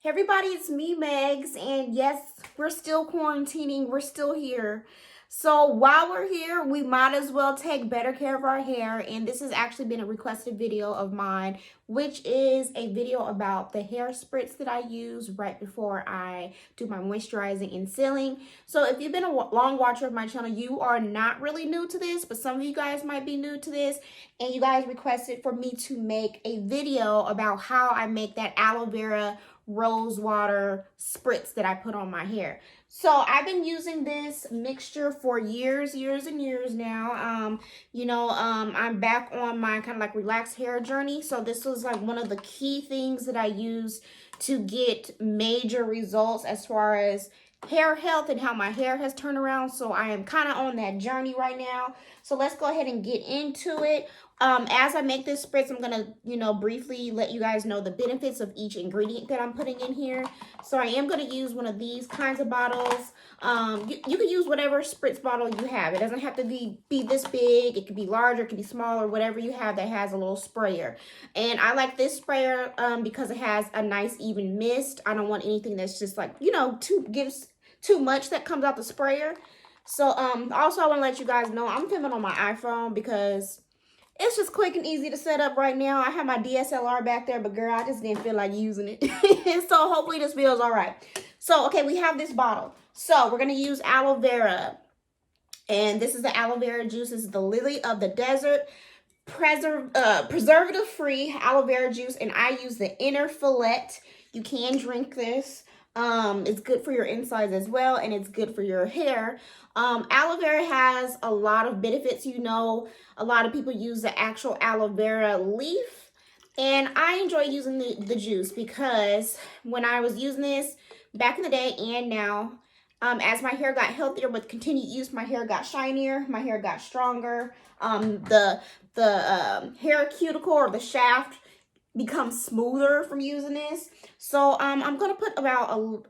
Hey everybody, it's me, Megs, and yes, we're still quarantining, we're still here. So while we're here, we might as well take better care of our hair, and this has actually been a requested video of mine, which is a video about the hair spritz that I use right before I do my moisturizing and sealing. So if you've been a long watcher of my channel, you are not really new to this, but some of you guys might be new to this, and you guys requested for me to make a video about how I make that aloe vera rose water spritz that I put on my hair. So I've been using this mixture for years and years now. I'm back on my kind of like relaxed hair journey. So this was like one of the key things that I use to get major results as far as hair health and how my hair has turned around. So I am kind of on that journey right now. So let's go ahead and get into it. As I make this spritz, I'm gonna, briefly let you guys know the benefits of each ingredient that I'm putting in here. So I am gonna use one of these kinds of bottles. You can use whatever spritz bottle you have. It doesn't have to be this big. It could be larger, it could be smaller, whatever you have that has a little sprayer. And I like this sprayer because it has a nice even mist. I don't want anything that's just like, gives too much that comes out the sprayer. So also I want to let you guys know I'm filming on my iPhone because it's just quick and easy to set up right now. I have my DSLR back there, but girl, I just didn't feel like using it. So hopefully this video is all right. So, okay, we have this bottle. So we're going to use aloe vera. And this is the aloe vera juice. This is the Lily of the Desert preservative-free aloe vera juice. And I use the inner fillet. You can drink this. It's good for your insides as well, and it's good for your hair. Aloe vera has a lot of benefits. A lot of people use the actual aloe vera leaf, and I enjoy using the juice because when I was using this back in the day and now, as my hair got healthier with continued use, my hair got shinier, my hair got stronger. The hair cuticle or the shaft becomes smoother from using this. So I'm gonna put about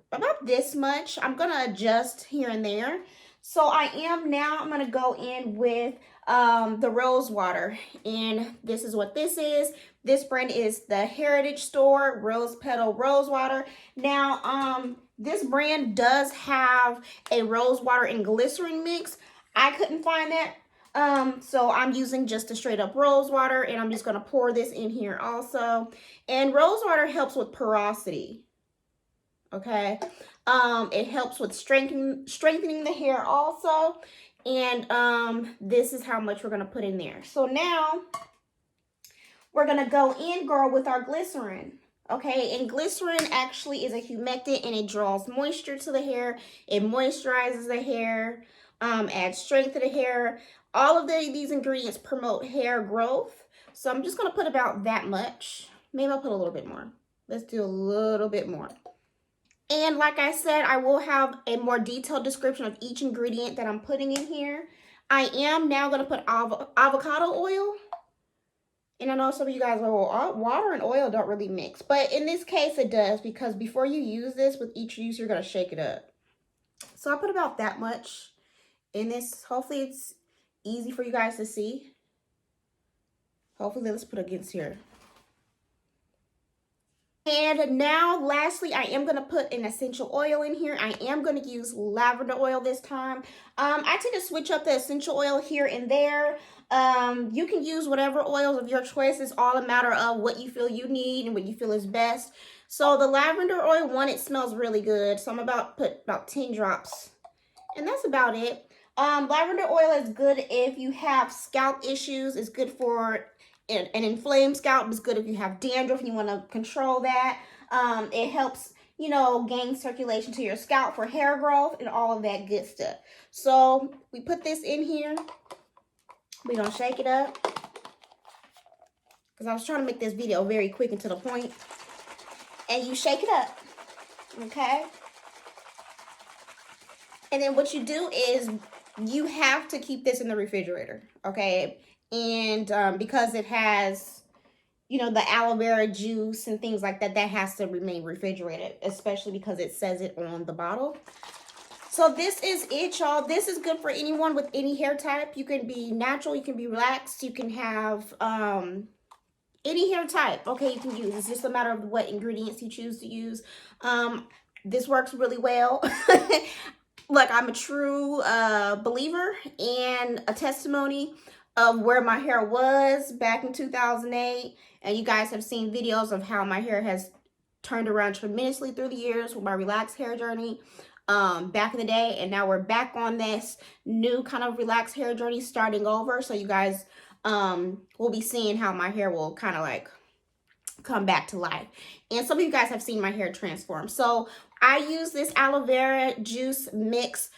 this much. I'm gonna adjust here and there. So I'm gonna go in with the rose water, and this is what this is. This brand is the Heritage Store Rose Petal Rose Water. Now this brand does have a rose water and glycerin mix. I couldn't find that. So I'm using just a straight up rose water, and I'm just going to pour this in here also. And rose water helps with porosity. Okay. It helps with strengthening the hair also. And this is how much we're going to put in there. So now we're going to go in, girl, with our glycerin. Okay, and glycerin actually is a humectant, and it draws moisture to the hair. It moisturizes the hair, adds strength to the hair. All of these ingredients promote hair growth. So I'm just going to put about that much. Maybe I'll put a little bit more. Let's do a little bit more. And like I said, I will have a more detailed description of each ingredient that I'm putting in here. I am now going to put avocado oil. And I know some of you guys are, well, water and oil don't really mix. But in this case, it does, because before you use this with each use, you're going to shake it up. So I put about that much in this. Hopefully it's easy for you guys to see. Hopefully, let's put against here. And now, lastly, I am going to put an essential oil in here. I am going to use lavender oil this time. I tend to switch up the essential oil here and there. You can use whatever oils of your choice. It's all a matter of what you feel you need and what you feel is best. So the lavender oil, it smells really good. So I'm about to put about 10 drops. And that's about it. Lavender oil is good if you have scalp issues. It's good for an inflamed scalp. It's good if you have dandruff and you want to control that. It helps, gain circulation to your scalp for hair growth and all of that good stuff. So we put this in here. We're going to shake it up, because I was trying to make this video very quick and to the point. And you shake it up, okay? And then what you do is you have to keep this in the refrigerator, okay? And because it has, the aloe vera juice and things like that, that has to remain refrigerated, especially because it says it on the bottle. So this is it, y'all. This is good for anyone with any hair type. You can be natural, you can be relaxed, you can have any hair type, okay, you can use. It's just a matter of what ingredients you choose to use. This works really well. Look, I'm a true believer and a testimony of where my hair was back in 2008. And you guys have seen videos of how my hair has turned around tremendously through the years with my relaxed hair journey back in the day. And now we're back on this new kind of relaxed hair journey starting over. So you guys will be seeing how my hair will kind of like come back to life. And some of you guys have seen my hair transform. So I use this aloe vera juice mix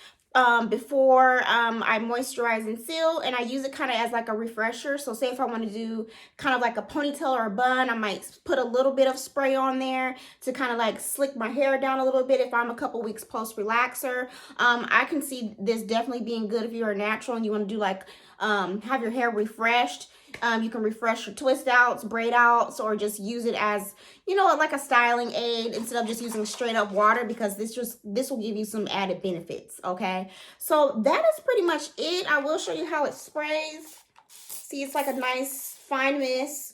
before I moisturize and seal, and I use it kind of as like a refresher. So say if I want to do kind of like a ponytail or a bun, I might put a little bit of spray on there to kind of like slick my hair down a little bit if I'm a couple weeks post relaxer. I can see this definitely being good if you're a natural and you want to do like have your hair refreshed. You can refresh your twist outs, braid outs, or just use it as, you know, like a styling aid instead of just using straight up water, because this will give you some added benefits. Okay, so that is pretty much it. I will show you how it sprays. See, it's like a nice fine mist,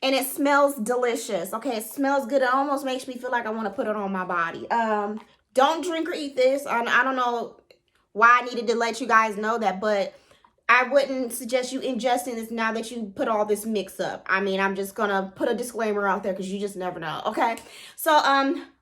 and it smells delicious. Okay, it smells good. It almost makes me feel like I want to put it on my body. Don't drink or eat this. I don't know why I needed to let you guys know that, but I wouldn't suggest you ingesting this now that you put all this mix up. I mean, I'm just gonna put a disclaimer out there because you just never know, okay? So,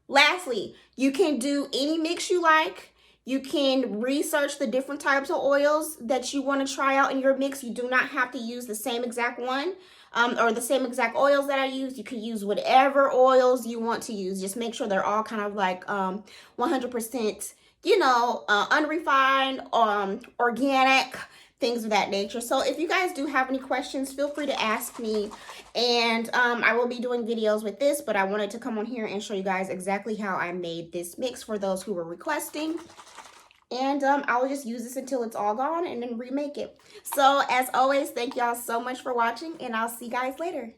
lastly, you can do any mix you like. You can research the different types of oils that you want to try out in your mix. You do not have to use the same exact one or the same exact oils that I use. You can use whatever oils you want to use. Just make sure they're all kind of like 100%, you know, unrefined, organic, things of that nature. So if you guys do have any questions, feel free to ask me, and I will be doing videos with this, but I wanted to come on here and show you guys exactly how I made this mix for those who were requesting. And I will just use this until it's all gone and then remake it. So as always, thank y'all so much for watching, and I'll see you guys later.